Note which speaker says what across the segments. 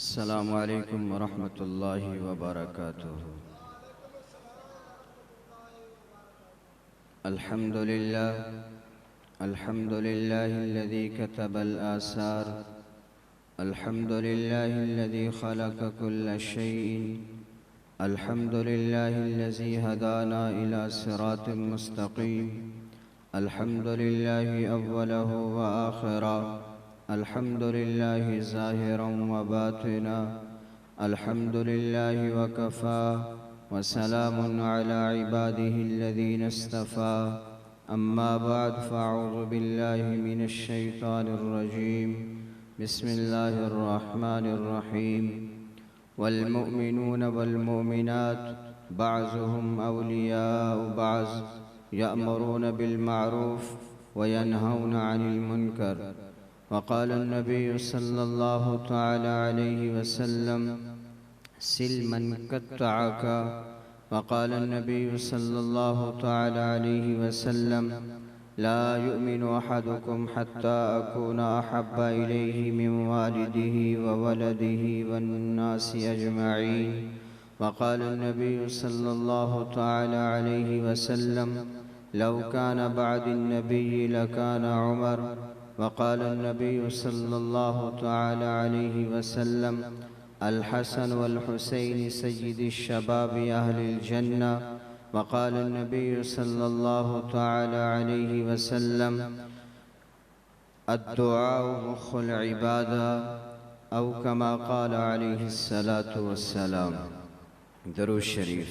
Speaker 1: अस्सलामु अलैकुम वरहमतुल्लाहि वबरकातुहू। अल्हम्दुलिल्लाह अल्हम्दुलिल्लाहिल्लज़ी कतबल आसार, अल्हम्दुलिल्लाहिल्लज़ी खलक़ कुल्ल शैइन, अल्हम्दुलिल्लाहिल्लज़ी हदाना इला सिरातिम मुस्तक़ीम, अल्हम्दुलिल्लाहि अव्वलहु व आखिरहु, अल्हम्दुलिल्लाहि ज़ाहिरन व बातिना, अल्हम्दुलिल्लाहि व कफ़ा व सलामुन अला इबादिहिल्लज़ीना इस्तफ़ा। अम्मा बाद फ़अऊज़ु बिल्लाहि मिनश शैतानिर रजीम। बिस्मिल्लाहिर रहमानिर रहीम। वल मुमिनून वल मुमिनात बअज़ुहुम औलियाउ बअज़ यअमुरून बिल मअरूफ़ व यनहौना अनिल मुनकर। वक़ाल नबी सल्लल्लाहु तआला अलैहि वसल्लम सिल मन क़त्तअक। वक़ाल नबी सल्लल्लाहु तआला अलैहि वसल्लम ला युमिनु अहदुकुम हत्ता अकूना अहब्बा इलैहि मिन वालिदिही व वलदिही वन्नासि अजमईन। वक़ाल नबी सल्लल्लाहु तआला अलैहि वसल्लम लौ काना बअदी नबिय्यि लकाना उमर। वक़ाल नबी सल्लल्लाहु तआला अलैहि वसल्लम अल हसन वल हुसैन सय्यिदी शबाबि अहलिल जन्ना। वक़ाल नबी सल्लल्लाहु तआला अलैहि वसल्लम अद्दुआउ मुख़्खुल इबादा औ कमा क़ाल अलैहिस्सलातु वस्सलाम। दरूद शरीफ।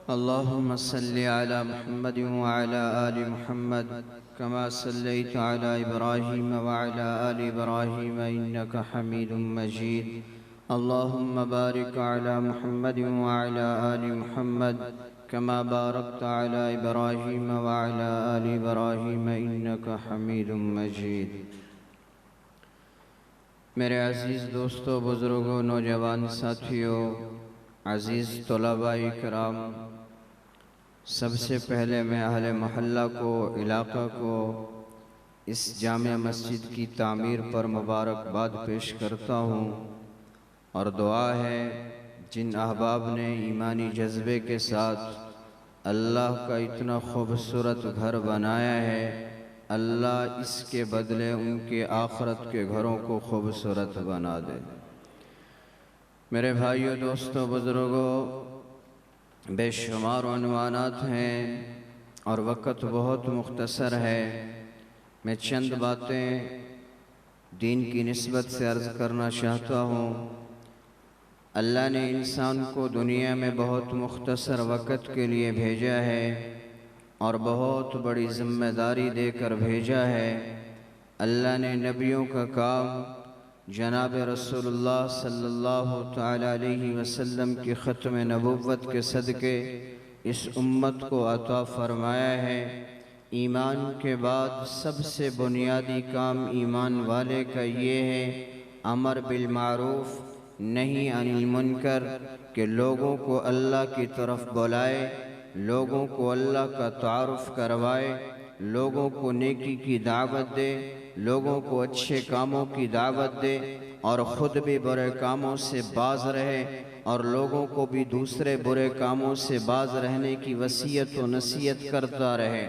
Speaker 1: अल्लाहुम्मा सल्लि अला मुहम्मद व अला आलि मुहम्मद कमा सल्लैता अला इब्राहीम व अला आलि इब्राहीम इन्नका हमीदुम मजीद। अल्लाहुम्मा बारिक अला मुहम्मद व अला आलि मुहम्मद कमा बारकता अला इब्राहीम व अला आलि इब्राहीम इन्नका हमीदुम मजीद। मेरे अज़ीज़ दोस्तों, बुज़ुर्गों, नौजवान साथियों, अज़ीज़ तलबा-ए किराम, सबसे पहले मैं अहले मोहल्ला को, इलाक़ा को इस जामिया मस्जिद की तामीर पर मुबारकबाद पेश करता हूँ और दुआ है जिन अहबाब ने ईमानी जज्बे के साथ अल्लाह का इतना खूबसूरत घर बनाया है, अल्लाह इसके बदले उनके आखिरत के घरों को खूबसूरत बना दे। मेरे भाइयों, दोस्तों, बुज़ुर्गों, बेशुमार उन्वानात हैं और वक़्त बहुत मुख्तसर है। मैं चंद बातें दीन की निस्बत से अर्ज़ करना चाहता हूँ। अल्लाह ने इंसान को दुनिया में बहुत मुख्तसर वक़्त के लिए भेजा है और बहुत बड़ी ज़िम्मेदारी देकर भेजा है। अल्लाह ने नबियों का काम जनाब रसूलुल्लाह सल्लल्लाहु तआला अलैहि वसल्लम की ख़त्म नबुव्वत के सदक़े इस उम्मत को अता फ़रमाया है। ईमान के बाद सबसे बुनियादी काम ईमान वाले का ये है अमर बिल मारूफ़ नहीं अनिल मुनकर, के लोगों को अल्लाह की तरफ बुलाए, लोगों को अल्लाह का तारुफ़ करवाए, लोगों को नेकी की दावत दे, लोगों को अच्छे कामों की दावत दे और ख़ुद भी बुरे कामों से बाज रहे और लोगों को भी दूसरे बुरे कामों से बाज रहने की वसीयत व नसीहत करता रहे।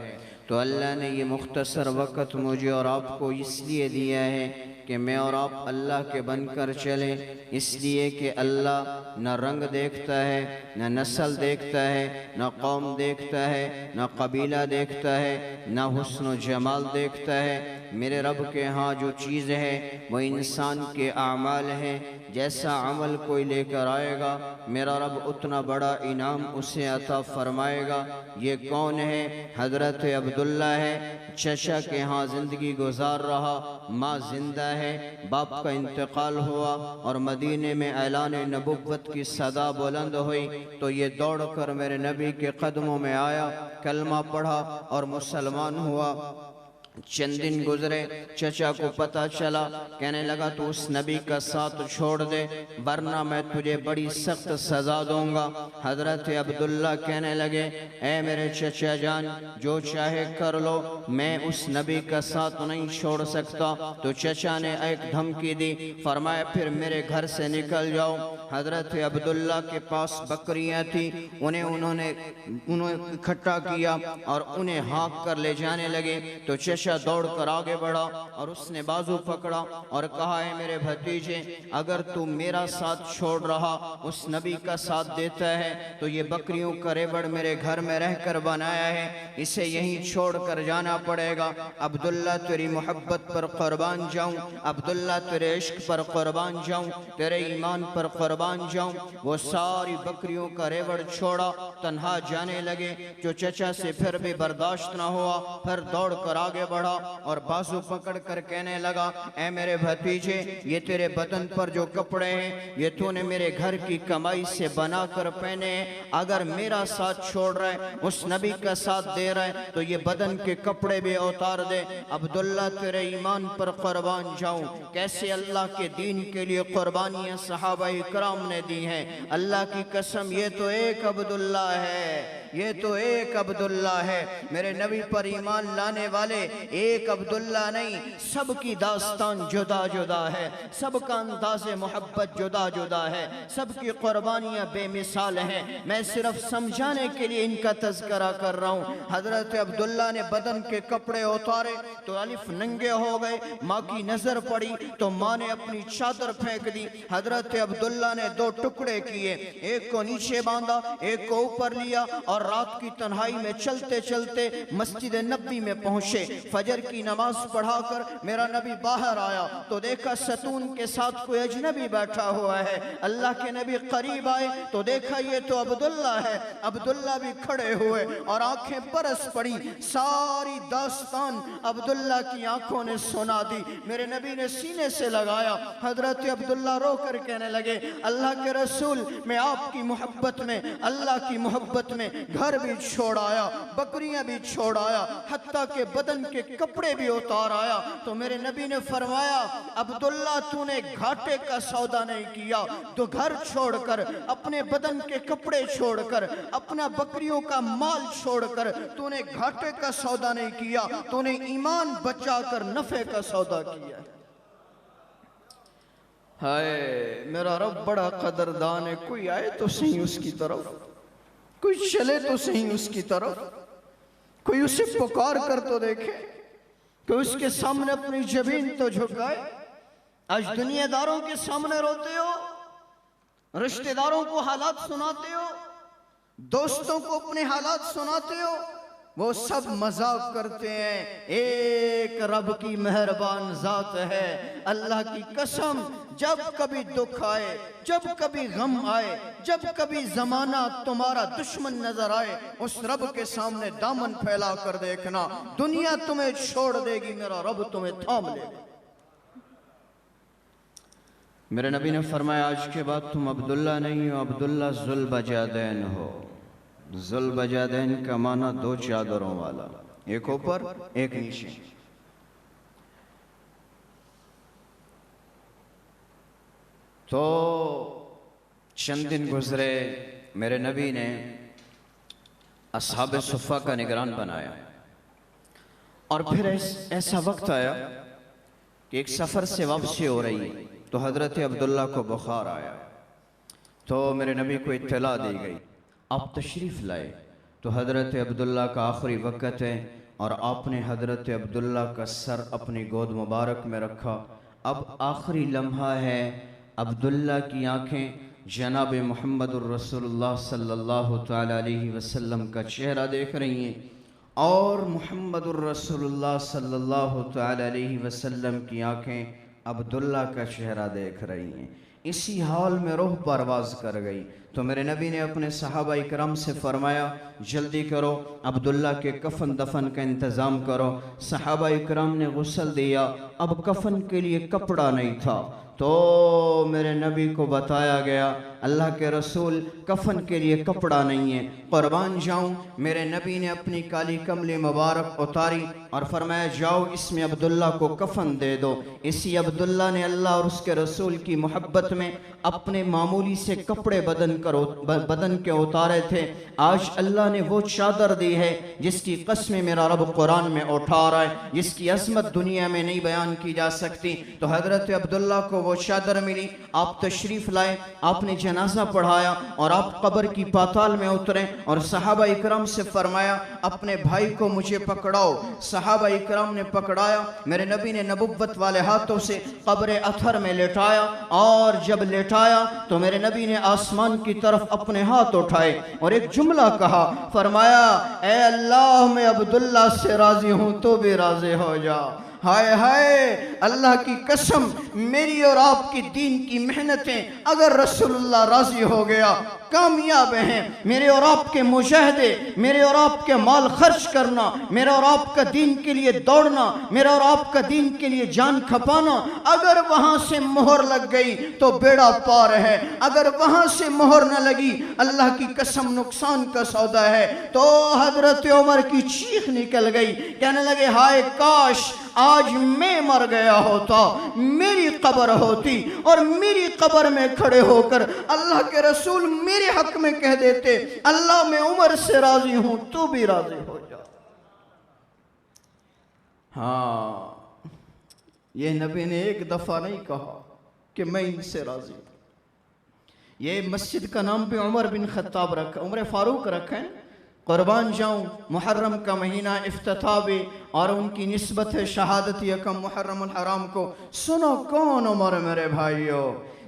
Speaker 1: तो अल्लाह ने ये मुख्तसर वक़्त मुझे और आपको इसलिए दिया है कि मैं और आप अल्लाह के बनकर चलें, इसलिए कि अल्लाह न रंग देखता है, न नस्ल देखता है, न कौम देखता है, न कबीला देखता है, न हुस्न व जमाल देखता है। मेरे रब के यहाँ जो चीज़ है वो इंसान के आमाल हैं। जैसा अमल कोई लेकर आएगा मेरा रब उतना बड़ा इनाम उसे अता फरमाएगा। ये कौन है? हज़रत अब्दुल्ला है। चचा के यहाँ ज़िंदगी गुजार रहा, माँ जिंदा है, बाप का इंतकाल हुआ और मदीने में ऐलान नबुव्वत की सदा बुलंद हुई तो ये दौड़ कर मेरे नबी के कदमों में आया, कलमा पढ़ा और मुसलमान हुआ। चंद दिन गुजरे, चचा को पता चला, कहने लगा तू उस नबी का साथ छोड़ दे वरना मैं तुझे बड़ी सख्त सजा दूंगा। हजरत अब्दुल्ला कहने लगे ए मेरे चचा जान, जो चाहे कर लो, मैं उस नबी का साथ नहीं छोड़ सकता। तो चचा ने एक धमकी दी, फरमाया फिर मेरे घर से निकल जाओ। हजरत अब्दुल्ला के पास बकरियां थी, उन्होंने इकट्ठा किया और उन्हें हाँक कर ले जाने लगे। तो चचा दौड़ कर आगे बढ़ा और उसने बाजू पकड़ा और कहा है मेरे भतीजे, अगर तू मेरा साथ छोड़ रहा, उस नबी का साथ देता है, तो ये बकरियों का रेवड़ मेरे घर में रहकर बनाया है, इसे यहीं छोड़ कर जाना पड़ेगा। अब्दुल्ला तेरी मोहब्बत पर कुर्बान जाऊं, अब्दुल्ला तेरे इश्क पर कुर्बान जाऊं, तेरे ईमान पर कुर्बान जाऊं। वो सारी बकरियों का रेवड़ छोड़ा, तन्हा जाने लगे। जो चचा से फिर भी बर्दाश्त ना हुआ, फिर दौड़ कर आगे बढ़ा और बाजू पकड़ कर कहने लगा ऐ मेरे भतीजे, ये तेरे बदन पर जो कपड़े हैं ये तूने मेरे घर की कमाई से बना कर पहने हैं। अगर मेरा साथ छोड़ रहा है, उस नबी का साथ दे रहा है, तो ये बदन के कपड़े भी उतार दे। अब्दुल्ला तेरे ईमान पर कुर्बान जाऊं। कैसे अल्लाह के दीन के लिए कुर्बानियां सहाबा इकराम ने दी हैं। अल्लाह की कसम, ये तो एक अब्दुल्ला है, ये तो एक अब्दुल्ला है। मेरे नबी पर ईमान लाने वाले एक अब्दुल्ला नहीं, सबकी दास्तान जुदा जुदा है, सबका अंदाज़े मोहब्बत जुदा जुदा है, सबकी कुर्बानियाँ बेमिसाल हैं। मैं सिर्फ समझाने के लिए इनका तज़किरा कर रहा हूँ। हजरत अब्दुल्ला ने बदन के कपड़े उतारे तो अलिफ नंगे हो गए। माँ की नज़र पड़ी तो माँ ने अपनी चादर फेंक दी। हजरत अब्दुल्ला ने दो टुकड़े किए, एक को नीचे बांधा, एक को ऊपर लिया और रात की तन्हाई में चलते चलते मस्जिद नबी में पहुंचे। फजर की नमाज पढ़ाकर मेरा नबी बाहर आया तो देखा सतून के साथ कोई अजनबी बैठा हुआ है। अल्लाह के नबी करीब आए तो देखा ये तो अब्दुल्ला है। अब्दुल्ला भी खड़े हुए और आंखें बरस पड़ी। सारी दास्तान अब्दुल्ला की आंखों ने सुना दी। मेरे नबी ने सीने से लगाया। हजरत अब्दुल्ला रो कर कहने लगे अल्लाह के रसूल, मैं आपकी मोहब्बत में, अल्लाह की मोहब्बत में घर भी छोड़ आया, बकरियां भी छोड़ आया, हत्ता के बदन के कपड़े भी उतार आया। तो मेरे नबी ने फरमाया अब्दुल्ला, तूने घाटे का सौदा नहीं किया, तो घर छोड़कर, अपने बदन के कपड़े छोड़कर, अपना बकरियों का माल छोड़कर तूने घाटे का सौदा नहीं किया, तूने ईमान बचाकर नफे का सौदा किया। हाय मेरा रब बड़ा कदरदान है। कोई आए तो सही उसकी तरफ, कोई चले तो सही उसकी तरफ, कोई उसे पुकार कर तो देखे, कोई उसके सामने अपनी जबीन तो झुकाए। आज दुनियादारों के सामने रोते हो, रिश्तेदारों को हालात सुनाते हो, दोस्तों को अपने हालात सुनाते हो, वो सब मजाक करते हैं। एक रब की मेहरबान जात है, अल्लाह की कसम, जब कभी दुख आए, जब कभी गम आए, जब कभी जमाना तुम्हारा दुश्मन नजर आए, उस रब के सामने दामन फैला कर देखना, दुनिया तुम्हें छोड़ देगी, मेरा रब तुम्हें थाम लेगा। मेरे नबी ने फरमाया आज के बाद तुम अब्दुल्ला नहीं हो, अब्दुल्ला जुल्बजादैन हो। जुल्बजादैन का माना दो चादरों वाला, एक ऊपर एक नीचे। तो चंद दिन गुजरे, मेरे नबी ने असहाब सुफ़ा का निगरान बनाया और फिर ऐसा वक्त आया कि एक सफ़र से वापसी हो रही, तो हज़रत अब्दुल्ला को बुखार आया। तो मेरे नबी को इत्तला दी गई आप तशरीफ़ लाए। तो हज़रत अब्दुल्ला का आखिरी वक़्त है और आपने हज़रत अब्दुल्ला का सर अपनी गोद मुबारक में रखा। अब आखिरी लम्हा है, अब्दुल्ला की आँखें जनाब मुहम्मदुर रसूलुल्लाह सल्लल्लाहु तआला अलैहि वसल्लम का चेहरा देख रही हैं और मुहम्मदुर रसूलुल्लाह सल्लल्लाहु तआला अलैहि वसल्लम की आँखें अब्दुल्ला का चेहरा देख रही हैं। इसी हाल में रूह परवाज कर गई। तो मेरे नबी ने अपने सहाबा इकराम से फरमाया, जल्दी करो, अब्दुल्ला के कफन दफन का इंतज़ाम करो। सहाबा इकराम ने गुस्ल दिया। अब कफन के लिए कपड़ा नहीं था, तो मेरे नबी को बताया गया, अल्लाह के रसूल कफन के लिए कपड़ा नहीं है। कुर्बान जाऊं, मेरे नबी ने अपनी काली कमली मुबारक उतारी और फरमाया, जाओ इसमें अब्दुल्ला को कफन दे दो। इसी अब्दुल्ला ने अल्लाह और उसके रसूल की मोहब्बत में अपने मामूली से कपड़े बदन के उतारे थे। आज अल्लाह ने वो चादर दी है जिसकी कसमें मेरा रब कुरान में उठा रहा है, जिसकी अजमत दुनिया में नहीं बयान की जा सकती। तो हजरत अब्दुल्ला को वो चादर मिली, आप तशरीफ लाए, आपने जनाजा पढ़ाया और आप कब्र की पाताल में उतरे और सहाबा इकराम से फरमाया, अपने भाई को मुझे पकड़ाओ। सहाबा इकराम ने पकड़ाया, मेरे नबी ने नबुव्वत वाले हाथों से कब्र अथर में लेटाया और जब लेटाया तो मेरे नबी ने आसमान की तरफ अपने हाथ उठाए और एक जुमला कहा, फरमाया, ए अल्लाह मैं अब्दुल्ला से राजी हूं, तो भी राजी हो जा। हाय हाय, अल्लाह की कसम, मेरी और आपकी दीन की मेहनतें अगर रसूलुल्लाह राजी हो गया कामयाब हैं। मेरे और आपके मुजाहिदे, मेरे और आपके माल खर्च करना, मेरा और आपका दीन के लिए दौड़ना, मेरा और आपका दीन के लिए जान खपाना, अगर वहां से मोहर लग गई तो बेड़ा पार है। अगर वहां से मोहर न लगी, अल्लाह की कसम नुकसान का सौदा है। तो हजरत उमर की चीख निकल गई, कहने लगे, हाय काश आज मैं मर गया होता, मेरी कब्र होती और मेरी कब्र में खड़े होकर अल्लाह के रसूल मेरे हक में कह देते, अल्लाह मैं उमर से राजी हूं, तू भी राजी हो जा। हाँ, ये नबी ने एक दफा नहीं कहा कि मैं इनसे राजी हूं। ये मस्जिद का नाम भी उमर बिन खत्ताब रखा, उमर फारूक रखा है। कुर्बान जाऊं, मुहर्रम का महीना इफ्तिताह भी और उनकी निस्बत है शहादत यकम मुहर्रम हराम को। सुनो कौन उमर मेरे भाइयों,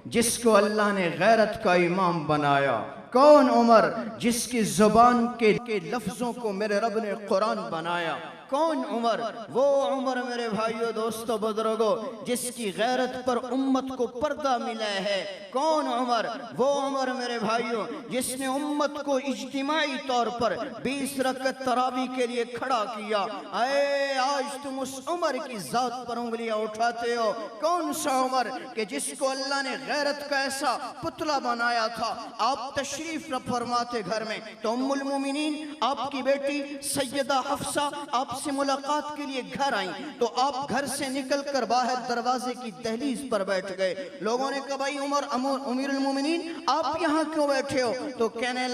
Speaker 1: जिसको अल्लाह ने गैरत का इमाम बनाया। कौन उमर, जिसकी जुबान के लफ्जों को मेरे रब ने कुरान बनाया। कौन उमर, वो उमर मेरे भाइयों दोस्तों बुजुर्गों, जिसकी गैरत पर उम्मत को पर्दा मिला है। कौन उमर, वो उमर मेरे भाइयों, जिसने उम्मत को इज्तिमाई तौर पर 20 रकअत तरावी के लिए खड़ा किया। अरे आज तुम उस उमर की जात पर उंगलियां उठाते हो। कौन सा उमर कि जिसको अल्लाह ने गैरत का ऐसा पुतला बनाया था। आप तशरीफ फरमाते घर में तो उम्मुल मोमिनीन आपकी बेटी सैयदा हफ्सा आपसे मुलाकात के लिए घर आई, तो आप घर से निकलकर बाहर दरवाजे की दहलीज पर बैठ गए। लोगों ने कहा, भाई उमर अमीरुल मोमिनीन आप यहाँ क्यों बैठे हो? तो कहने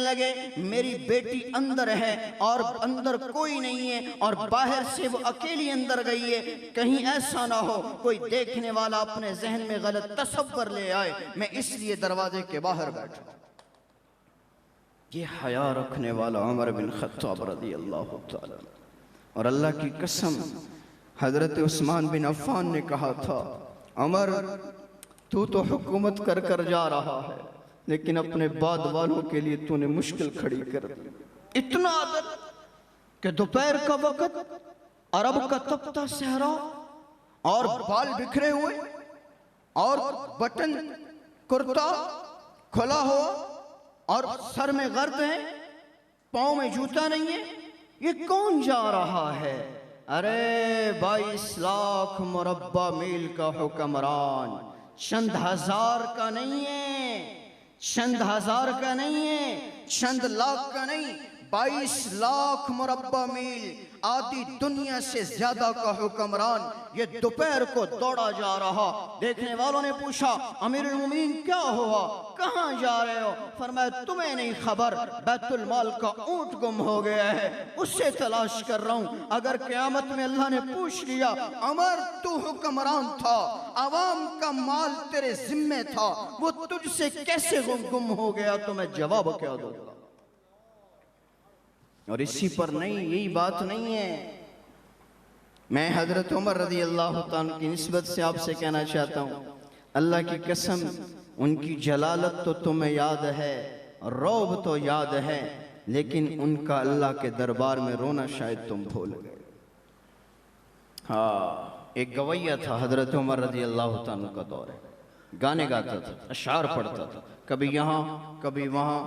Speaker 1: लगे मेरी बेटी अंदर है और अंदर कोई नहीं है और बाहर से वो अकेली अंदर गई है, कहीं ऐसा ना हो कोई देखने वाला अपने जहन में गलत तसव्वुर ले आए, मैं इसलिए दरवाजे के बाहर बैठा। ये हया रखने वाला उमर बिन खत्ताब रज़ी अल्लाह तआला। और अल्लाह की कसम, हजरत उस्मान बिन अफ़्फ़ान ने कहा था, उमर तू तो हुकूमत कर कर जा रहा है, लेकिन अपने बाद वालों के लिए तूने मुश्किल खड़ी कर दी। इतना आदर कि दोपहर का वक्त, अरब का तपता सहरा और बाल बिखरे हुए और बटन कुर्ता खुला हुआ और सर में गर्द है, पाँव में जूता नहीं है, ये कौन जा रहा है? अरे 22 लाख मुरब्बा मील का हुक्मरान, चंद हजार का नहीं है, चंद हजार का नहीं है, चंद लाख का नहीं, 22 लाख मुरब्बा मील, आधी दुनिया से ज्यादा का हुक्मरान, ये दोपहर को दौड़ा जा रहा। देखने वालों ने पूछा, अमीरुल मोमिनीन क्या हुआ, कहाँ जा रहे हो? फरमाया, तुम्हें नहीं खबर, बैतुल माल का ऊंट गुम हो गया है, उससे तलाश कर रहा हूं। अगर क़यामत में अल्लाह ने पूछ लिया, अमर तू हुक्मरान था, अवाम का माल तेरे जिम्मे था, वो तुझसे कैसे गुम हो गया, तो मैं जवाब क्या दूंगा? और इसी पर नहीं, यही बात नहीं है। मैं हजरत उमर रज़ी अल्लाह तआला की निस्बत से आपसे कहना चाहता हूँ, अल्लाह की कसम, उनकी जलालत तो तुम्हें याद है, रौब तो याद है, लेकिन उनका अल्लाह के दरबार में रोना शायद तुम भूल गए। हाँ, एक गवैया था, हजरत उमर रज़ी अल्लाह तआला का दौर है। गाने गाता था, अशार पढ़ता था, कभी यहाँ कभी वहाँ,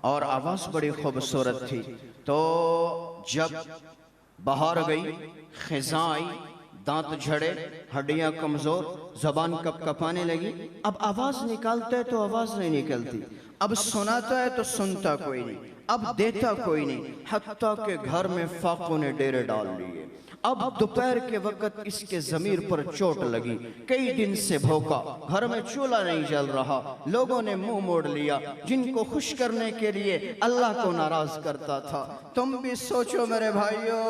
Speaker 1: और आवाज़ बड़ी खूबसूरत थी। तो जब बाहर गई, खिज़ां आई, दांत झड़े, हड्डियां कमजोर, जबान कपकपाने लगी। अब आवाज निकालता है तो आवाज नहीं निकलती, अब सुनाता है तो सुनता कोई नहीं, अब देता कोई नहीं, हत्ता के घर में फाकों ने डेरे डाल लिए। अब दोपहर के वक्त इसके जमीर पर चोट लगी, कई दिन से भूखा, घर में चूल्हा नहीं जल रहा, लोगों ने मुंह मोड़ लिया। जिनको खुश करने के लिए अल्लाह को नाराज करता था। तुम भी सोचो मेरे भाइयों,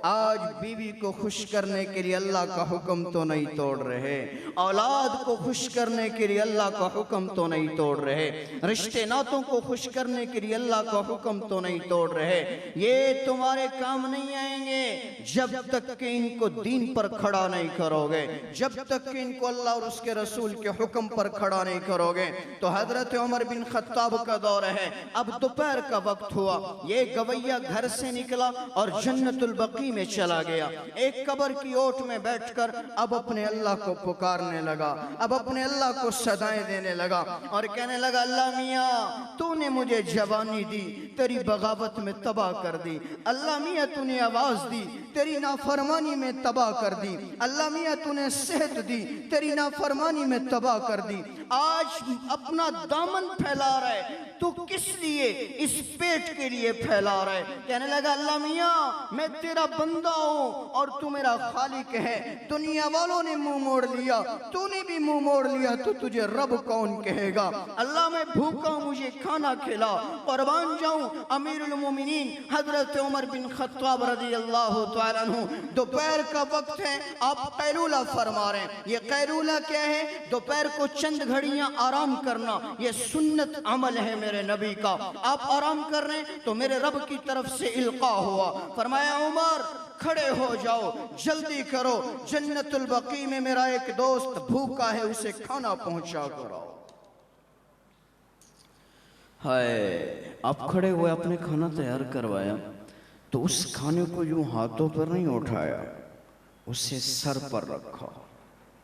Speaker 1: आज बीवी को खुश करने के लिए अल्लाह का हुक्म तो नहीं तोड़ रहे, औलाद को खुश करने के लिए अल्लाह का हुक्म तो नहीं तोड़ रहे, रिश्ते नातों को खुश करने के लिए अल्लाह का हुक्म तो नहीं तोड़ रहे। ये तुम्हारे काम नहीं आएंगे जब तक कि इनको दीन पर खड़ा नहीं करोगे, जब तक कि इनको अल्लाह और उसके रसूल के हुक्म पर खड़ा नहीं करोगे। तो हजरत उमर बिन खत्ताब का दौर है। अब दोपहर का वक्त हुआ, ये गवैया घर से निकला और जन्नतुल बकी में चला गया। एक कब्र की ओट में बैठकर अब अपने अल्लाह को पुकारने लगा, अब अपने अल्लाह को सदाएं देने लगा और कहने लगा, अल्लाह मियाँ तूने मुझे जवानी दी, तेरी बगावत में तबाह कर दी। अल्लाह मियाँ तूने आवाज दी, तेरी नाफरमानी में तबाह कर दी। अल्लाह मियाँ तूने सेहत दी, तेरी नाफरमानी में तबाह कर दी। आज अपना दामन फैला रहा है, तू किस लिए? इस पेट के लिए फैला रहा है। कहने लगा, अल्लाह मियाँ मैं तेरा बंदा हूँ और तू मेरा खालिक है। दुनिया वालों ने मुंह मोड़ लिया, तूने भी मुंह मोड़ लिया, तो तुझे रब कौन कहेगा? अल्लाह मैं भूखा हूँ, मुझे खाना खिला, कुर्बान जाऊं। अमीरुल मोमिनीन हजरत उमर बिन खत्ताब रज़ी अल्लाह तआला अन्हु, दोपहर का वक्त है, आप कैलूला फरमा रहे हैं। ये कैलूला क्या है? दोपहर को चंद घड़ियां आराम करना, ये सुन्नत अमल है मेरे नबी का। आप आराम कर रहे हैं तो मेरे रब की तरफ से इल्का हुआ, फरमाया उमर खड़े हो जाओ, जल्दी करो, जन्नतुल बकी में मेरा एक दोस्त भूखा है, उसे खाना पहुंचा करो। हाय, आप खड़े हुए, आपने खाना तैयार करवाया, तो उस खाने को यूं हाथों पर नहीं उठाया, उसे सर पर रखा,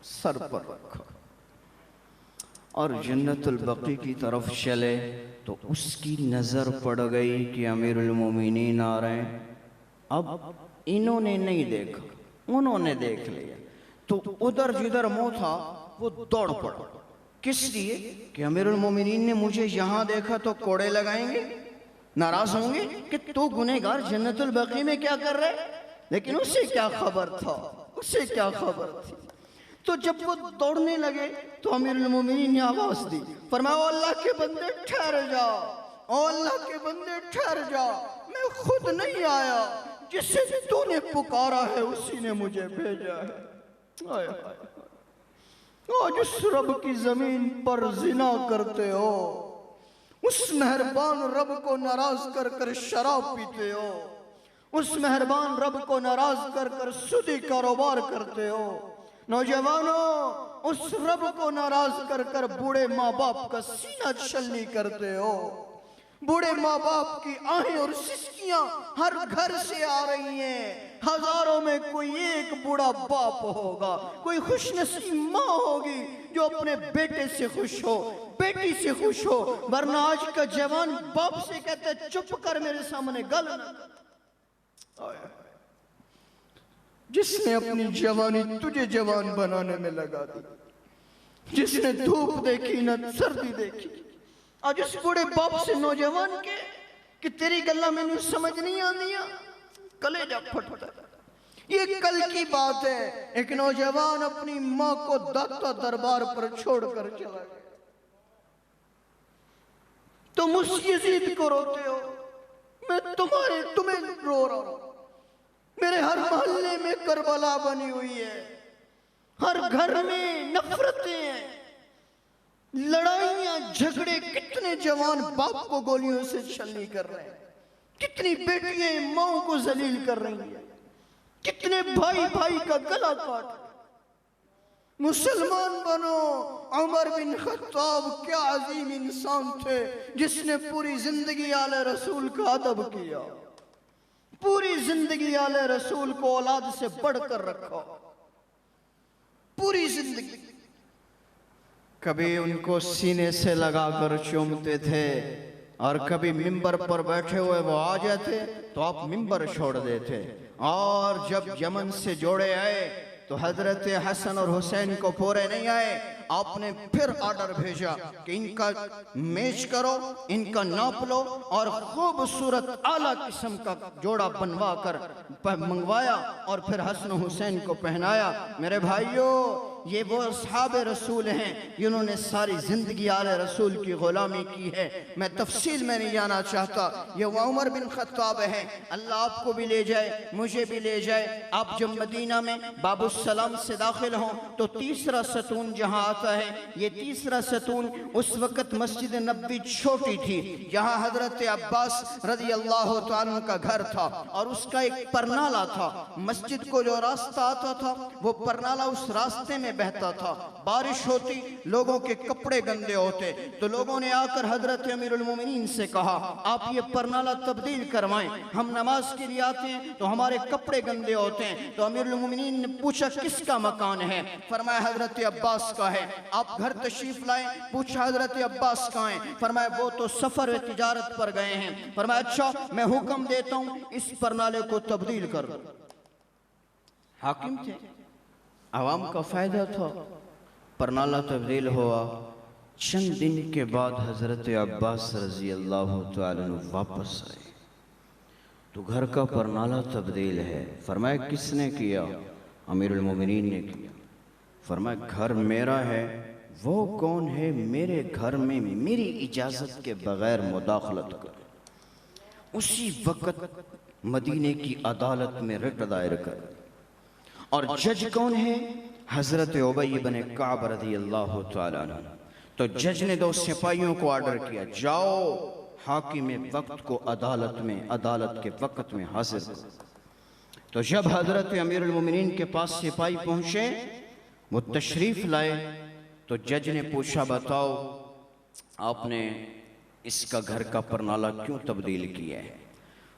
Speaker 1: सर पर रखा और जन्नतुल बकी की तरफ चले। तो उसकी नजर पड़ गई कि अमीरुल मोमिनीन आ रहे हैं। अब इन्होंने नहीं देखा, उन्होंने देख लिया, तो उधर जिधर मुंह था वो दौड़ पड़ा। किस लिए? कि अमीरुल मोमिनीन ने मुझे यहां देखा तो कोड़े लगाएंगे, नाराज होंगे कि तू गुनहगार जन्नतुल बकी में क्या कर रहे। लेकिन उसे क्या खबर था, उसे क्या खबर थी। तो जब वो दौड़ने लगे तो अमीरुल मोमिनीन ने आवाज दी, फरमाया, अल्लाह के बंदे ठहर जा, ओ अल्लाह के बंदे ठहर जा, मैं खुद नहीं आया, जिसे तूने पुकारा है उसी ने मुझे भेजा है। आज उस रब की जमीन पर जिना करते हो, उस मेहरबान रब को नाराज कर कर शराब पीते हो, उस मेहरबान रब को नाराज कर कर सुदी कारोबार करते हो। नौजवानों, उस रब को नाराज कर कर बूढ़े माँ बाप का सीना छलनी करते हो। बूढ़े माँ बाप की आहें और सिसकियां हर घर से आ रही हैं। हजारों में कोई एक बूढ़ा बाप होगा, कोई खुशनसीब माँ होगी जो अपने बेटे से खुश हो, बेटी से खुश हो। वरना आज का जवान बाप से कहते, चुप कर, मेरे सामने गल न कर। जिसने अपनी जवानी तुझे जवान बनाने में लगा दी, जिसने धूप देखी न सर्दी देखी, आज उस बूढ़े बाप से नौजवान के कि तेरी गल्ला मैंने समझ नहीं आनी, कलेजा फटता। ये कल की बात है, एक नौजवान अपनी माँ को दाता दरबार पर छोड़कर चला गया। तुम उस यजीद को रोते हो, मैं तुम्हें रो रहा हूं। मेरे हर मोहल्ले में करबला बनी हुई है, हर घर में नफरतें हैं, लड़ाइयां झगड़े। कितने जवान बाप को गोलियों से छलनी कर रहे हैं, कितनी बेटियां माओ को जलील कर रही हैं, कितने भाई भाई का गला काट। मुसलमान बनो। उमर बिन खत्ताब क्या अजीम इंसान थे, जिसने पूरी जिंदगी आले रसूल का अदब किया, पूरी जिंदगी आले रसूल को औलाद से बढ़कर रखा, पूरी जिंदगी। कभी उनको सीने से लगाकर चूमते थे और कभी मिंबर पर बैठे हुए वो आ जाते तो आप मिंबर छोड़ देते। और जब यमन से जोड़े आए तो हजरत हसन और हुसैन को पूरे नहीं आए, आपने फिर ऑर्डर भेजा कि इनका मैच करो, इनका नाप लो और खूबसूरत आला किस्म का जोड़ा बनवा कर मंगवाया और फिर हसन हुसैन को पहनाया। मेरे भाइयों, ये वो असहाब रसूल हैं जिन्होंने सारी जिंदगी आले रसूल की गुलामी की है। मैं तफसील में नहीं जाना चाहता। ये वो उमर बिन खत्ताब है, अल्लाह आपको भी ले जाए, मुझे भी ले जाए। आप जब मदीना में बाबुस्सलाम से दाखिल हों तो तीसरा सतून जहाँ आता है, ये तीसरा सतून उस वक़्त मस्जिद नबवी छोटी थी, जहाँ हजरत अब्बास रज़ी अल्लाह तआला का घर था और उसका एक परनाला था। मस्जिद को जो रास्ता आता था वो परनाला उस रास्ते में बहता था। बारिश होती, लोगों के कपड़े गंदे होते तो लोगों ने आकर हजरत अमीरुल मोमिनीन से कहा, आप ये परनाला तब्दील करवाएं, हम नमाज के लिए आते हैं तो हमारे कपड़े गंदे होते हैं। तो अमीरुल मोमिनीन ने पूछा किसका मकान है? फरमाया हजरत अब्बास का है। आप घर तशरीफ लाए, पूछा हजरत अब्बास कहाँ हैं? फरमाया वो तो सफर व तिजारत पर गए हैं। फरमाया अच्छा, मैं हुक्म देता हूँ इस परनाले को तब्दील कर दो। हाकिम थे, आवाम का फायदा था, परनाला तब्दील हुआ। चंद दिन के बाद हजरत अब्बास रजी अल्लाह तआला अन्हु वापस आए तो घर का परनाला तब्दील है। फरमाया किसने किया? अमीरुल मोमिनीन ने किया। फरमाया घर मेरा है, वो कौन है मेरे घर में मेरी इजाजत के बगैर मुदाखलत कर? उसी वक्त मदीने की अदालत में रिट दायर कर। और जज कौन है? हजरत उबई इब्न काब रज़ी अल्लाह तआला अन्हु। तो जज ने दो सिपाहियों को ऑर्डर किया, जाओ हाकिम वक्त को अदालत के वक्त में हाजिर करो। तो जब हजरत अमीरुल मोमिनीन के पास सिपाही पहुंचे, वो तशरीफ लाए तो जज ने पूछा, बताओ आपने इसका घर का परनाला क्यों तब्दील किया है?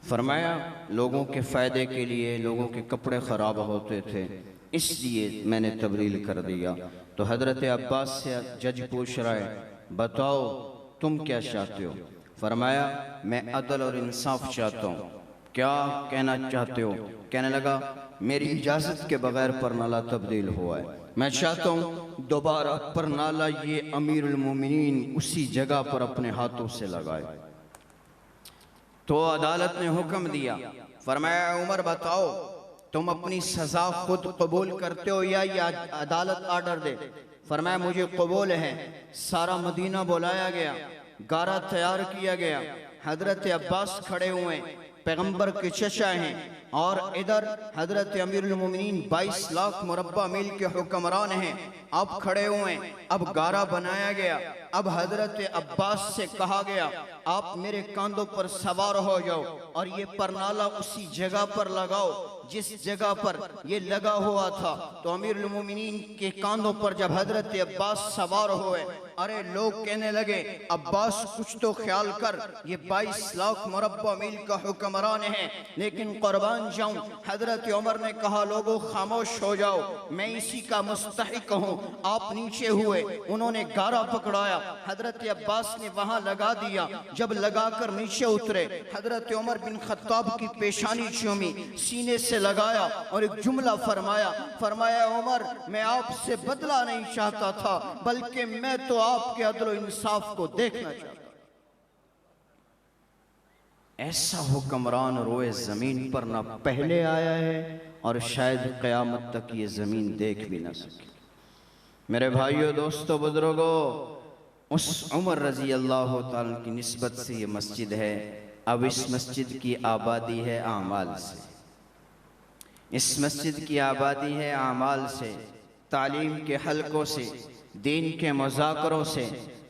Speaker 1: फरमाया लोगों के फ़ायदे के लिए, लोगों के कपड़े ख़राब होते थे इसलिए मैंने तब्दील कर दिया। तो हज़रत अब्बास से जज पूछ रहा है, बताओ तुम क्या चाहते हो? फरमाया मैं अदल और इंसाफ चाहता हूँ। क्या कहना चाहते हो? कहने लगा मेरी इजाज़त के बगैर परनाला तब्दील हुआ है, मैं चाहता हूँ दोबारा परनाला ये अमीरुल मोमिनीन उसी जगह पर अपने हाथों से लगाए। तो अदालत ने हुक्म दिया, फरमाया उमर बताओ तुम अपनी सजा खुद कबूल करते हो या अदालत ऑर्डर दे? फरमाया मुझे कबूल है। सारा मदीना बुलाया गया, गारा तैयार किया गया, हजरत अब्बास खड़े हुए, पैगंबर के चचा हैं और इधर हजरत अमीरुल मोमिनीन 22 लाख मुरब्बा मील के हुक्मरान हैं, अब खड़े हुए। अब गारा बनाया गया। अब हजरत अब्बास से कहा गया आप मेरे कांधों पर सवार हो जाओ और ये परनाला उसी जगह पर लगाओ जिस जगह पर ये लगा हुआ था। तो अमीरुल मोमिनीन के कांधों पर जब हजरत अब्बास सवार हुए, अरे लोग कहने लगे अब्बास कुछ तो ख्याल कर, ये 22 लाख मुरब्बा मील का हुक्मरान है। लेकिन कुर्बान जाऊं, हजरत उमर ने कहा लोगों खामोश हो जाओ, मैं इसी का मुस्तहिक हूँ। आप नीचे हुए, उन्होंने गारा पकड़ाया, हजरत अब्बास ने वहां लगा दिया। जब लगाकर नीचे उतरे, हजरत उमर बिन खत्ताब की पेशानी चूमी, सीने से लगाया और एक जुमला फरमाया, फरमाया उमर मैं आपसे बदला नहीं चाहता था, बल्कि मैं तो आपके अदल इंसाफ को देखना चाहता। ऐसा हुक्मरान रोए जमीन पर ना पहले आया है और शायद क़यामत तक ये जमीन देख भी ना सके। मेरे भाइयों, दोस्तों, बुजुर्गों, उस उमर रजी अल्लाह ताला की निस्बत से ये मस्जिद है। अब इस मस्जिद की आबादी है आमाल से, इस मस्जिद की आबादी है आमाल से, तालीम के हलकों से, दीन के मुज़ाकरों से,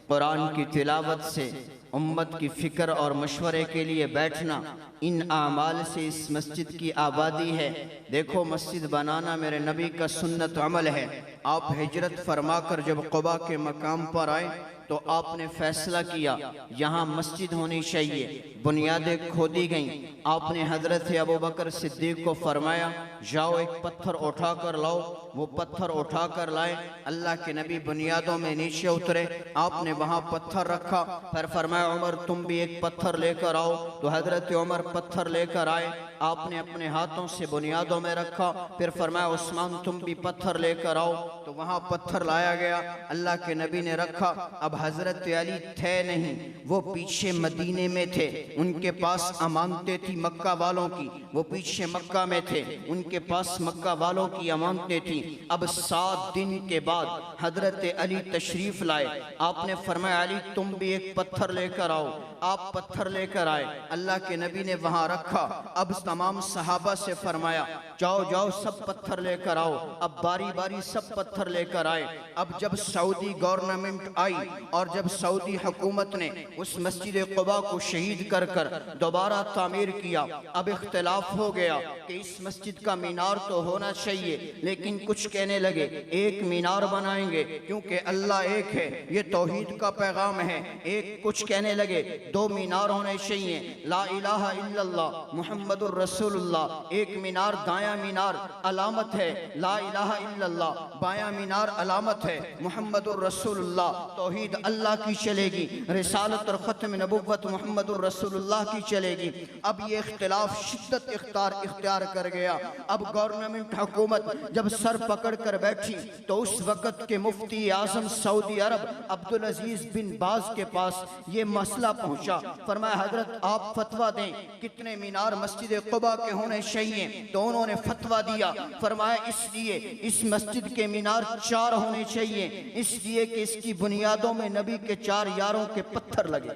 Speaker 1: कुरान की तिलावत से, उम्मत की फ़िक्र और मशवरे के लिए बैठना, इन आमाल से इस मस्जिद की आबादी है। देखो मस्जिद बनाना मेरे नबी का सुन्नत अमल है। आप हिजरत फरमाकर जब क़ुबा के मकाम पर आए तो आपने फैसला किया यहाँ मस्जिद होनी चाहिए, बुनियादें खोदी गईं। आपने हजरत अबू बकर सिद्दीक को फरमाया जाओ एक पत्थर उठा कर लाओ। वो पत्थर उठा कर लाए। अल्लाह के नबी बुनियादों में नीचे उतरे, आपने वहाँ पत्थर रखा। फिर फरमाया उमर तुम भी एक पत्थर लेकर आओ। तो हजरत उमर पत्थर लेकर आए, आपने अपने हाथों से बुनियादों में रखा। फिर फरमाया उस्मान तुम भी पत्थर लेकर आओ। तो वहाँ पत्थर लाया गया, अल्लाह के नबी ने रखा। अब हजरत अली थे नहीं, वो पीछे मदीने में थे, उनके पास अमानतें थी मक्का वालों की। वो पीछे मक्का में थे, उनके पास मक्का वालों की अमानतें थी। अब 7 दिन के बाद हजरत अली तशरीफ लाए। आपने फरमाया अली तुम भी एक पत्थर लेकर आओ। आप पत्थर लेकर आए, अल्लाह के नबी ने वहां रखा। अब तमाम सहाबा से फरमाया जाओ जाओ सब पत्थर लेकर आओ। अब बारी बारी सब पत्थर लेकर आए। अब जब सऊदी गवर्नमेंट आई और जब सऊदी हुकूमत ने उस मस्जिद क़ुबा को शहीद कर कर दोबारा तामीर किया, अब इख्तिलाफ हो गया कि इस मस्जिद का मीनार तो होना चाहिए, लेकिन कुछ कहने लगे एक मीनार बनाएंगे क्योंकि अल्लाह एक है, ये तौहीद का पैगाम है। एक कुछ कहने लगे 2 मीनार होने चाहिए, ला इलाहा इल्लल्लाह मुहम्मदुर रसूलुल्लाह। एक मीनार दायां मीनार अलामत है ला इलाहा इल्लल्लाह, बायां मीनार अलामत है मुहम्मदुर रसूलुल्लाह। तौहीद अल्लाह की चलेगी, रिसालत और ख़त्म नबुव्वत मुहम्मदुर रसूलुल्लाह की चलेगी। अब ये इख्तिलाफ शिद्दत इख्तियार कर गया। अब गवर्नमेंट हुकूमत जब सर पकड़ कर बैठी तो उस वक़्त के मुफ्ती आज़म सऊदी अरब अब्दुल अजीज बिन बाज के पास ये मसला पहुंचा। फरमाया हजरत आप फतवा दें कितने मीनार मस्जिद क़ुबा के होने चाहिए। तो उन्होंने फतवा दिया, फरमाया इसलिए इस मस्जिद के मीनार 4 होने चाहिए, इसलिए कि इसकी बुनियादों में नबी के 4 यारों के पत्थर लगे।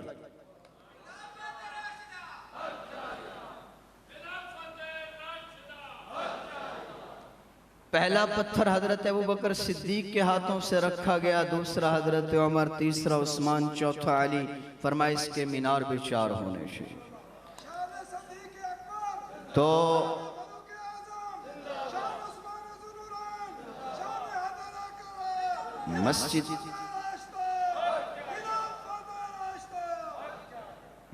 Speaker 1: पहला पत्थर हजरत अबू बकर सिद्दीक के हाथों से रखा गया, दूसरा हजरत उमर, तीसरा उस्मान, चौथा अली। फरमाया इसके मीनार भी 4 होने चाहिए। तो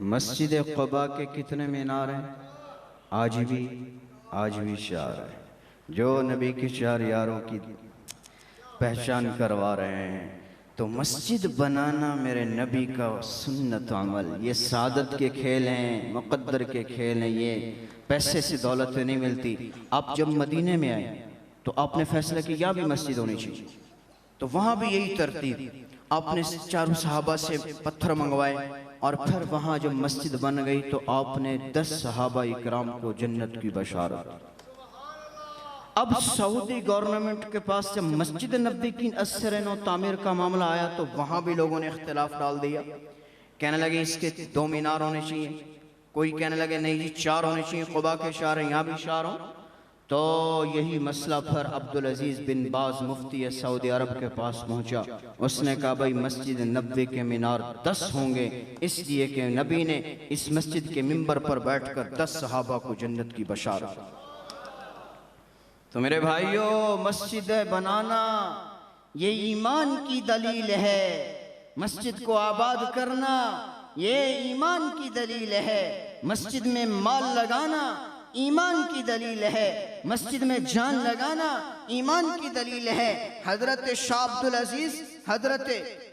Speaker 1: मस्जिद क़ुबा के कितने मीनार हैं? आज भी 4 हैं, जो नबी के 4 यारों की पहचान करवा रहे हैं। तो मस्जिद बनाना मेरे नबी का सुन्नत अमल, ये सादत के खेल हैं, मुक़द्दर के खेल हैं, ये पैसे से दौलत नहीं मिलती। आप जब मदीने में आए तो आपने फैसला किया यहाँ भी मस्जिद होनी चाहिए, तो वहाँ भी यही तरतीब। आपने 4 सहाबा से पत्थर मंगवाए और फिर वहाँ जब मस्जिद बन गई तो आपने 10 सहाबा इकराम को जन्नत की बशारत। अब सऊदी गवर्नमेंट के पास जब मस्जिद नबी की असर नौ तामीर का मामला आया तो वहाँ भी लोगों ने इख्तिलाफ डाल दिया। कहने लगे इसके 2 मीनार होने चाहिए, कोई कहने लगे नहीं जी 4 होने चाहिए, क़ुबा के 4 हैं यहाँ भी 4 हों। तो यही मसला फिर अब्दुल अजीज बिन बाज मुफ्ती सऊदी अरब के पास पहुंचा। उसने कहा भाई मस्जिद नबी के मीनार 10 होंगे, इसलिए कि नबी ने इस मस्जिद के मिंबर पर बैठकर 10 सहाबा को जन्नत की बशारत। तो मेरे भाइयों मस्जिद बनाना ये ईमान की दलील है, मस्जिद को आबाद करना ये ईमान की दलील है, मस्जिद में माल लगाना ईमान की दलील है, मस्जिद में जान लगाना ईमान की दलील है। हजरत शाह अब्दुल अजीज हजरत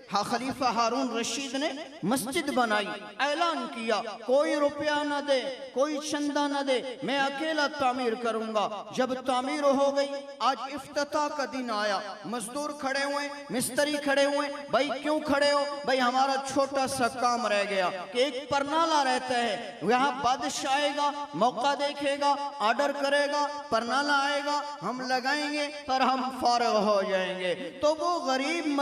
Speaker 1: खलीफा हारून रशीद ने मस्जिद बनाई, ऐलान किया कोई रुपया न दे, कोई चंदा न दे, मैं अकेला तामीर करूंगा। जब तामीर हो गई, आज इफ्तिताह का दिन आया, मजदूर खड़े हुए, मिस्त्री खड़े हुए। भाई क्यों खड़े हो? भाई हमारा छोटा सा काम रह गया कि एक परनाला रहता है, यहाँ बादशाह आएगा, मौका देखेगा, ऑर्डर करेगा, परनाला आएगा, हम लगाएंगे पर हम फारग हो जाएंगे। तो वो गरीब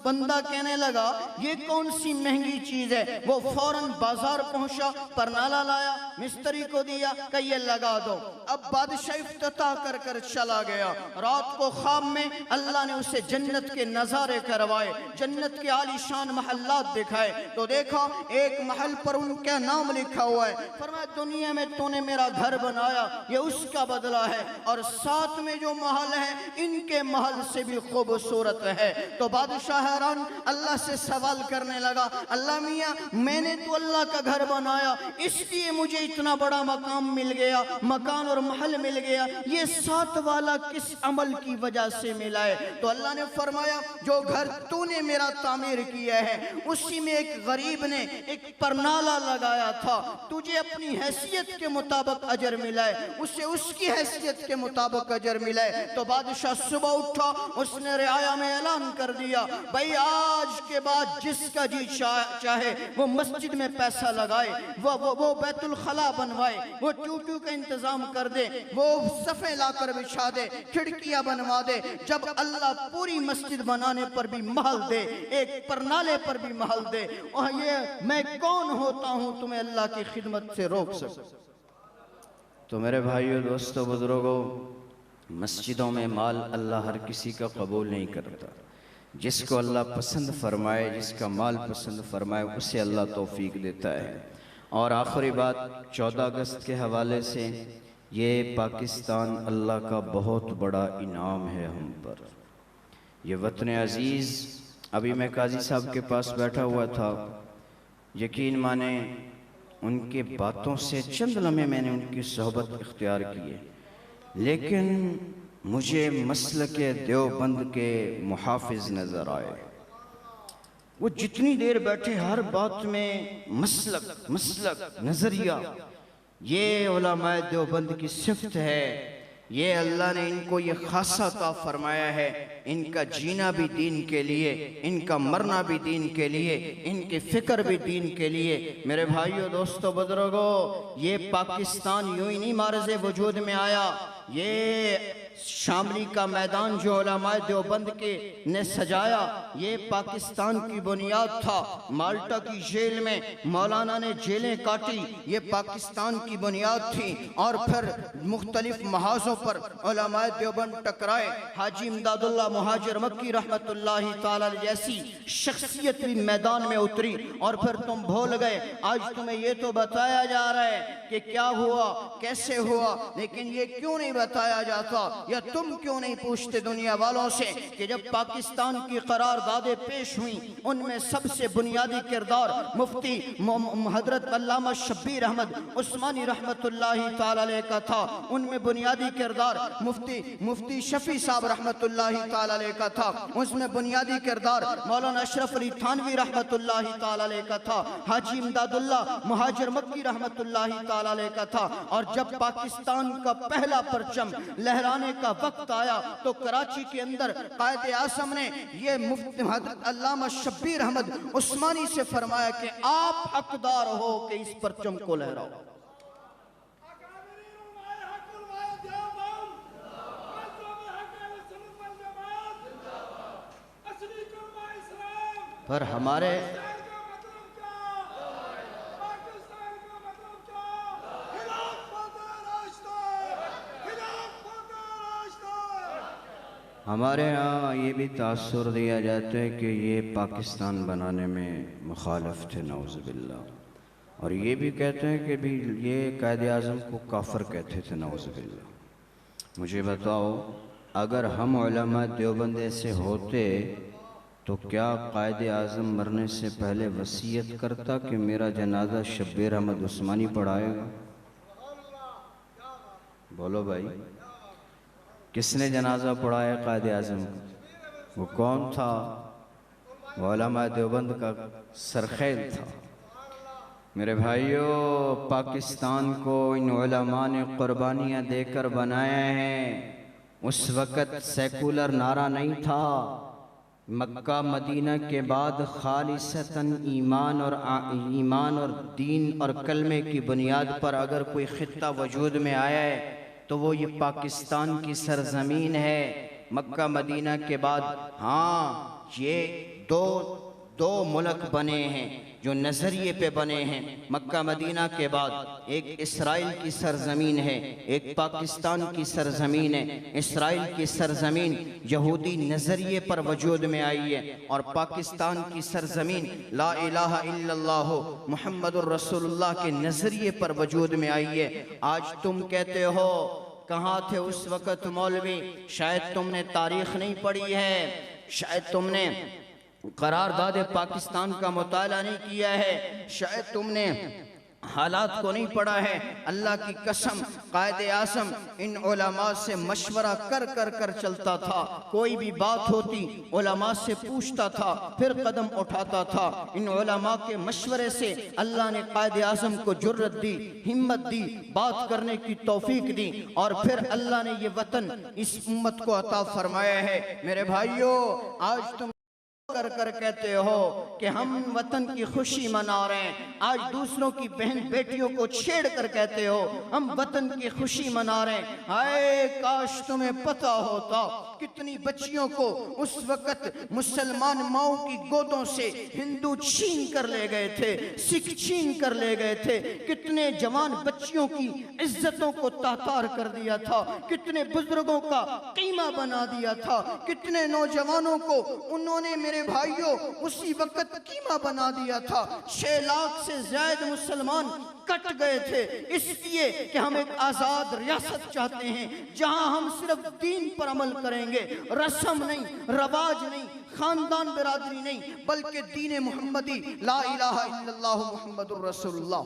Speaker 1: बंदा कहने
Speaker 2: सोचने लगा ये कौन सी महंगी चीज है। वो फौरन बाजार पहुंचा, परनाला लाया, मिस्त्री को दिया कि ये लगा दो। अब बादशाह इफ्तिताह कर कर चला गया। रात को ख्वाब में अल्लाह ने उसे जन्नत के नजारे करवाए, जन्नत के आलीशान महल्लात दिखाए। तो देखा एक महल पर उनका नाम लिखा हुआ है। फरमाया दुनिया में तूने मेरा घर बनाया, ये उसका बदला है, और साथ में जो महल है इनके महल से भी खूबसूरत है। तो बादशाह हैरान अल्लाह से सवाल करने लगा, अल्लाह मियाँ मैंने तो अल्लाह का घर बनाया, इसलिए मुझे इतना बड़ा मकाम मिल गया, मकान और महल मिल गया, ये साथ वाला किस अमल की वजह से मिला है? तो अल्लाह ने फरमाया जो घर तूने मेरा तामीर किया है उसी में एक गरीब ने एक परनाला लगाया था, तुझे अपनी हैसियत के मुताबिक अजर मिला है, उसे उसकी हैसियत के मुताबिक अजर मिला है। तो बादशाह सुबह उठा, उसने रियाया में ऐलान कर दिया, भाई आज के बाद जिसका जी चाहे वो मस्जिद में पैसा लगाए, वो बैतुल खला बनवाए, वो ट्यूटू का इंतजाम कर दे, वो सफ़े लाकर बिछा दे, खिड़कियां बनवा दे। जब अल्लाह पूरी मस्जिद बनाने पर भी महल दे, एक परनाले पर भी महल दे, और ये मैं कौन होता हूं तुम्हें अल्लाह की खिदमत से रोक सकूं?
Speaker 1: तो मेरे भाइयों, दोस्तों, बुजुर्गों, मस्जिदों में माल अल्लाह हर किसी का कबूल नहीं करता। जिसको अल्लाह पसंद फरमाए, जिसका माल पसंद फरमाए, उसे अल्लाह तौफीक देता है। और आखिरी बात 14 अगस्त के हवाले से, ये पाकिस्तान अल्लाह का बहुत बड़ा इनाम है हम पर। ये वतन अज़ीज़, अभी मैं काजी साहब के पास बैठा हुआ था, यकीन माने उनके बातों से चंद लम्हे मैंने उनकी सोहबत इख्तियार की है, लेकिन मुझे मसलके देवबंद के मुहाफिज नज़र आए। वो जितनी देर बैठे हर बात में मसलक मसलक नज़रिया, ये उलमाए देवबंद की सिफ़त है, ये अल्लाह ने इनको ये खासा अता फरमाया है। इनका जीना भी दीन के लिए, इनका मरना भी दीन के लिए, इनकी फ़िक्र भी दीन के लिए। मेरे भाइयों, दोस्तों, बुजुर्गों, ये पाकिस्तान यूं ही नहीं मारज़े वजूद में आया। ये शामली का मैदान जो उलमाए देवबंद के ने सजाया, ये पाकिस्तान की बुनियाद था। माल्टा की जेल में मौलाना ने जेलें काटी, ये पाकिस्तान की बुनियाद थी। और फिर मुख्तलिफ महाजों पर उलमाए देवबंद टकराए। हाजी इमदादुल्लाह मुहाजिर मक्की रहमतुल्लाहि ताला जैसी शख्सियत भी मैदान में उतरी। और फिर तुम भूल गए, आज तुम्हें ये तो बताया जा रहा है कि क्या हुआ, कैसे हुआ, लेकिन ये क्यों नहीं बताया जाता, या तुम क्यों नहीं पूछते दुनिया वालों से कि जब पाकिस्तान की करारदादें पेश हुई, उनमें सबसे बुनियादी किरदार मुफ्ती हजरत अल्लामा शब्बीर अहमद उस्मानी रहमतुल्लाहि ताला अलैह का था। उनमें बुनियादी किरदार मुफ्ती शफी साहब रहमतुल्लाहि ताला अलैह का था। उसमें बुनियादी किरदार मौलाना अशरफ अली थानवी रहमतुल्लाहि ताला अलैह का था। हाजी इमदादुल्लाह मुहाजिर मक्की रहमतुल्लाहि ताला अलैह का था। और जब पाकिस्तान का पहला परचम लहराने का वक्त आया तो कराची के अंदर कायदे आज़म ने ये मुफ्ती हज़रत अल्लामा शब्बीर अहमद उस्मानी से फरमाया कि आप हकदार हो कि इस परचम को लहराओ। पर हमारे यहाँ ये भी तासुर दिया जाता है कि ये पाकिस्तान बनाने में मुखालिफ थे, नौज़ुबिल्लाह। और ये भी कहते हैं कि भी ये कायदे आज़म को काफिर कहते थे, नौज़ुबिल्लाह। मुझे बताओ, अगर हम उलमा देवबंद ऐसे होते तो क्या कायदे आज़म मरने से पहले वसीयत करता कि मेरा जनाजा शब्बीर अहमद उस्मानी पढ़ाएगा? बोलो भाई, किसने जनाजा पढ़ाया कायदे आज़म को? वो कौन था? वो उलमा देवबंद का सरखेल था। मेरे भाइयों, पाकिस्तान को इन उलमा ने कुर्बानियाँ देकर बनाया है। उस वक़्त सेकुलर नारा नहीं था। मक्का मदीना के बाद खालिसतन ईमान और दीन और कलमे की बुनियाद पर अगर कोई ख़ित्ता वजूद में आया है तो वो ये पाकिस्तान की सरजमीन है। मक्का मदीना के बाद हाँ, ये
Speaker 2: दो मुल्क बने हैं जो नज़रिए पे बने हैं। मक्का मदीना के बाद एक इसराइल की सरजमीन है, एक पाकिस्तान की सरजमीन है। इसराइल की सरजमीन यहूदी नज़रिए पर वजूद में आई है और पाकिस्तान की सरजमीन ला इलाहा इल्लल्लाह मुहम्मदुर रसूलुल्लाह के नज़रिए पर वजूद में आई है। आज तुम कहते हो कहाँ थे उस वक़्त मौलवी? शायद तुमने तारीख़ नहीं पढ़ी है, शायद तुमने करारदाद पाकिस्तान का मुताला नहीं किया है, शायद तुमने हालात को नहीं पढ़ा है। अल्लाह की कसम, कायदे आज़म इन उलमा से मशवरा कर कर कर चलता था। कोई भी बात होती उलमा से पूछता था, फिर कदम उठाता था। इन उलमा के मशवरे से अल्लाह ने कायदे आज़म को जुर्रत दी, हिम्मत दी, बात करने की तौफीक दी और फिर अल्लाह ने ये वतन इस उम्मत को अता फरमाया है। मेरे भाइयों, आज तुम कर कर कहते हो कि हम वतन की खुशी मना रहे हैं, आज दूसरों की बहन बेटियों को छेड़ कर कहते हो हम वतन की खुशी मना रहे हैं। हाय काश तुम्हें पता होता कितनी बच्चियों को उस वक्त मुसलमान माओ की गोदों से हिंदू छीन कर ले गए थे, सिख छीन कर ले गए थे। कितने जवान बच्चियों की इज्जतों को तातार कर दिया था, कितने बुजुर्गों का कीमा बना दिया था, कितने नौजवानों को उन्होंने मेरे भाइयों उसी वक्त कीमा बना दिया था। 6 लाख से ज्यादा मुसलमान कट गए थे इसलिए कि हम एक आजाद रियासत चाहते हैं जहां हम सिर्फ दीन पर अमल करेंगे, रस्म नहीं, रवाज नहीं, खानदान बिरादरी नहीं, बल्कि दीन मुहम्मदी ला इलाहा इल्लल्लाह मुहम्मदुर रसूलुल्लाह।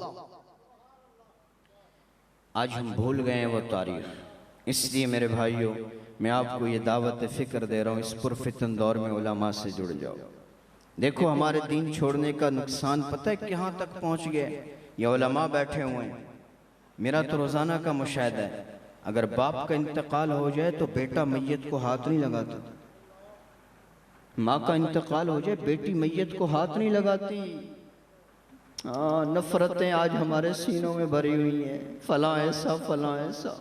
Speaker 2: आज हम भूल गए हैं वो तारीख, इसलिए मेरे भाइयों मैं आपको ये दावत फ़िक्र दे रहा हूँ, इस पुरफितन दौर में उलमा से जुड़ जाओ। देखो हमारे दीन छोड़ने का नुकसान पता है कहाँ तक पहुँच गया। ये उलमा बैठे हुए हैं, मेरा तो रोज़ाना का मुशाहिदा है, अगर बाप का इंतकाल हो जाए तो बेटा मैयत को हाथ नहीं लगाता, माँ का इंतकाल हो जाए बेटी मैयत को हाथ नहीं लगाती। नफरतें आज हमारे सीनों में भरी हुई हैं, फला ऐसा फला ऐसा।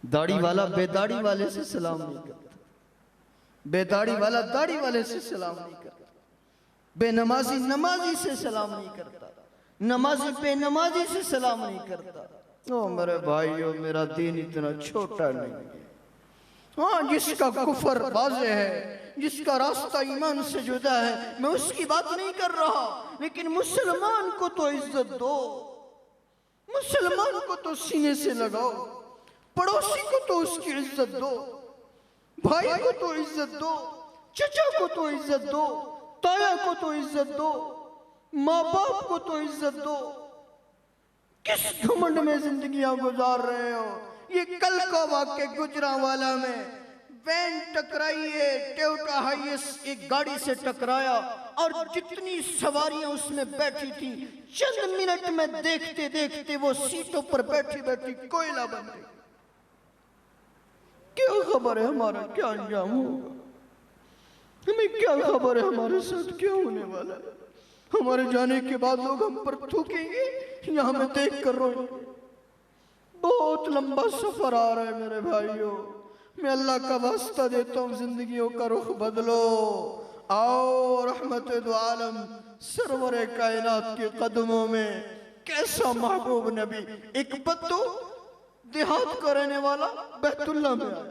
Speaker 2: दाढ़ी वाला बेदाढ़ी वाले से सलाम नहीं करता, बेदाढ़ी वाला दाढ़ी वाले से सलाम नहीं करता, बेनमाजी नमाजी से सलाम नहीं करता, नमाजी बेनमाजी से सलाम नहीं करता। ओ मेरे भाइयों, मेरा दीन इतना छोटा नहीं है। हाँ, जिसका कुफर वाज़े है, जिसका रास्ता ईमान से जुदा है, मैं उसकी बात नहीं कर रहा, लेकिन मुसलमान को तो इज्जत दो, मुसलमान को तो सीने से लगाओ, पड़ोसी को तो उसकी इज्जत दो, भाई को तो इज्जत दो, चचा को तो इज्जत दो, ताया को तो इज्जत दो, माँ बाप को तो इज्जत दो। किस घमंड में जिंदगियां गुजार रहे हो? ये कल का वाक़या गुजरांवाला में वैन टकराई है, टोयोटा हाइएस एक गाड़ी से टकराया और जितनी सवारियां उसमें बैठी थी चंद मिनट में देखते देखते वो सीटों पर बैठी बैठी कोयला बन गई। क्या खबर है हमारा क्या अंजाम होगा? हमें क्या खबर है हमारे साथ क्या होने वाला है? हमारे जाने के बाद लोग हम पर थूकेंगे या हमें देख कर रोएंगे? बहुत लंबा सफर आ रहा है मेरे भाइयों, मैं अल्लाह का वास्ता देता हूँ, जिंदगियों का रुख बदलो। आओ रहमत दो आलम सरवर कायनात के कदमों में, कैसा महबूब नबी, एक बद्दो देहात का रहने वाला बैतुल्लाह में आया,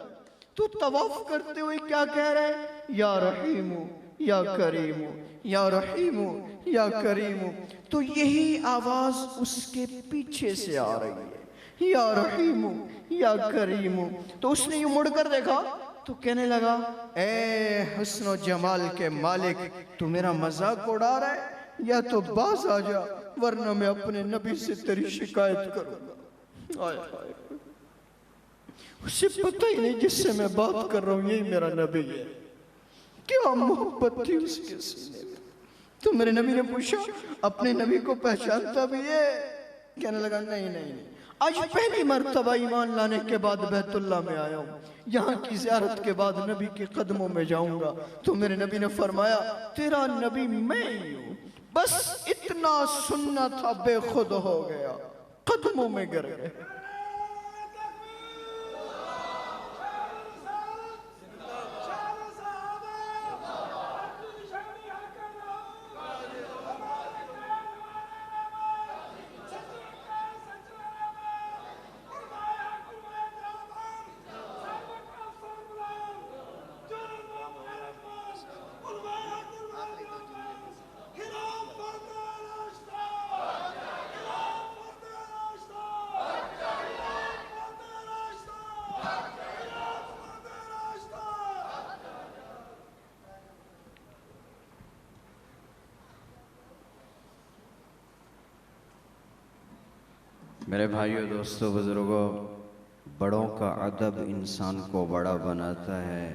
Speaker 2: तो तवाफ करते हुए क्या कह रहे हैं? या रहीमु या करीमु, या रहीमु या करीमु। तो यही आवाज उसके पीछे से आ रही है, या रहीमु या करीमु। तो उसने यूं मुड़कर देखा तो कहने लगा, ए हुस्न जमाल के मालिक, तू मेरा मजाक उड़ा रहा है, या तो बाज आ जा वरना मैं अपने नबी से तेरी शिकायत करूंगा। आय हाय, उसे पता ही नहीं जिससे मैं बात कर रहा हूं यही मेरा नबी है। क्या मोहब्बत थी उसके सीने में। तो मेरे नबी ने पूछा, अपने नबी को पहचानता भी है? कहने लगा, नहीं नहीं नहीं, आज पहली मर्तबा ईमान लाने के बाद बैतुल्लाह में आया हूँ, यहाँ की ज़ियारत के बाद नबी के कदमों में जाऊंगा। तो मेरे नबी ने फरमाया, तेरा नबी मैं ही हूँ, बस इतना सुनना था, बेखुद हो गया, कदमों में गिर गए।
Speaker 1: मेरे भाइयों, दोस्तों, बुजुर्गों, बड़ों का अदब इंसान को बड़ा बनाता है।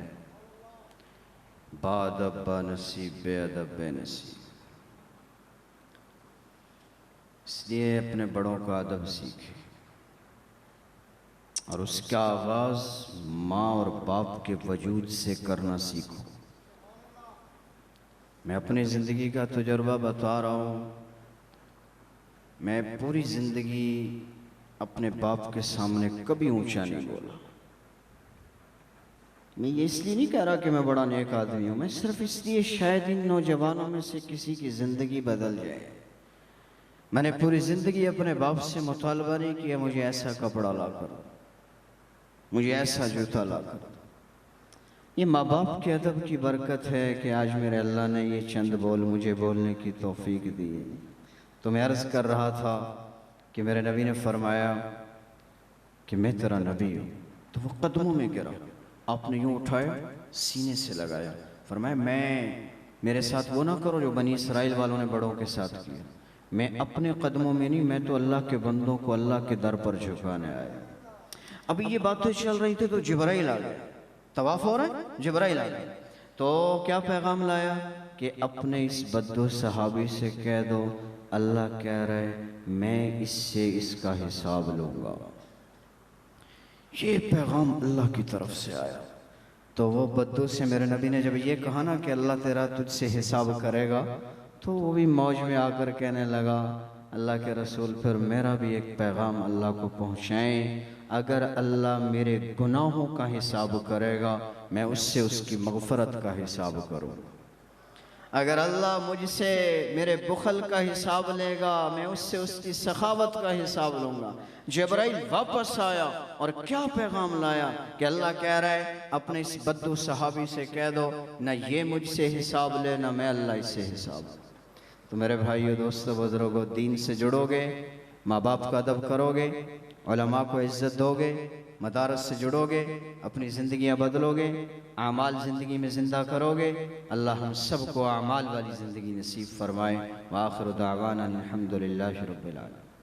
Speaker 1: बाअदब बानसीब, बेअदब बेनसीब। इसलिए अपने बड़ों का अदब सीखें और उसका आगाज माँ और बाप के वजूद से करना सीखो। मैं अपनी ज़िंदगी का तजुर्बा बता रहा हूँ। मैं पूरी ज़िंदगी अपने बाप के सामने कभी ऊंचा नहीं बोला। मैं ये इसलिए नहीं कह रहा कि मैं बड़ा नेक आदमी हूँ, मैं सिर्फ इसलिए शायद इन नौजवानों में से किसी की ज़िंदगी बदल जाए। मैंने पूरी ज़िंदगी अपने बाप से मुतालबा नहीं किया मुझे ऐसा कपड़ा ला कर, मुझे ऐसा जूता ला कर। ये माँ बाप के अदब की बरकत है कि आज मेरे अल्लाह ने ये चंद बोल मुझे बोलने की तौफीक दी है। तो मैं अर्ज़ कर रहा था कि मेरे नबी ने फरमाया कि मैं तेरा नबी हूँ, तो वो कदमों में गिरा, आपने यूँ उठाया, सीने से लगाया, फरमाया मेरे साथ वो ना करो जो बनी इसराइल वालों ने बड़ों के साथ किया। मैं अपने कदमों में नहीं, मैं तो अल्लाह के बंदों को अल्लाह के दर पर झुकाने आया। अभी ये बातें चल रही थी तो जिब्राइल आ गया, तवाफ हो रहा है, जिब्राइल आ गया। तो क्या पैगाम लाया कि अपने इस बद्दू सहाबी से कह दो अल्लाह कह रहे मैं इससे इसका हिसाब लूँगा। ये पैगाम अल्लाह की तरफ से आया। तो वो बद्दू से मेरे नबी ने जब ये कहा ना कि अल्लाह तेरा तुझसे हिसाब करेगा, तो वो भी मौज में आकर कहने लगा अल्लाह के रसूल फिर मेरा भी एक पैगाम अल्लाह को पहुँचाएँ। अगर अल्लाह मेरे गुनाहों का हिसाब करेगा मैं उससे उसकी मग़फ़रत का हिसाब करूँ। अगर अल्लाह मुझसे मेरे बुखल का हिसाब लेगा मैं उससे उसकी सखावत का हिसाब लूँगा। जिब्राइल वापस आया और क्या पैगाम लाया कि अल्लाह कह रहा है अपने इस बद्दू सहाबी से कह दो न ये मुझसे हिसाब ले न मैं अल्लाह इससे हिसाब। तो मेरे भाइयों, दोस्तों, बुजुर्गों, दीन से जुड़ोगे, माँ बाप का अदब करोगे, उलमा को इज़्ज़त दोगे, मदारस से जुड़ोगे, अपनी ज़िंदगियाँ बदलोगे, आमाल ज़िंदगी में ज़िंदा करोगे। अल्लाह हम सब को आमाल वाली ज़िंदगी नसीब फरमाए। व आखिर दावाना अल्हम्दुलिल्लाहि रब्बिल आलमीन।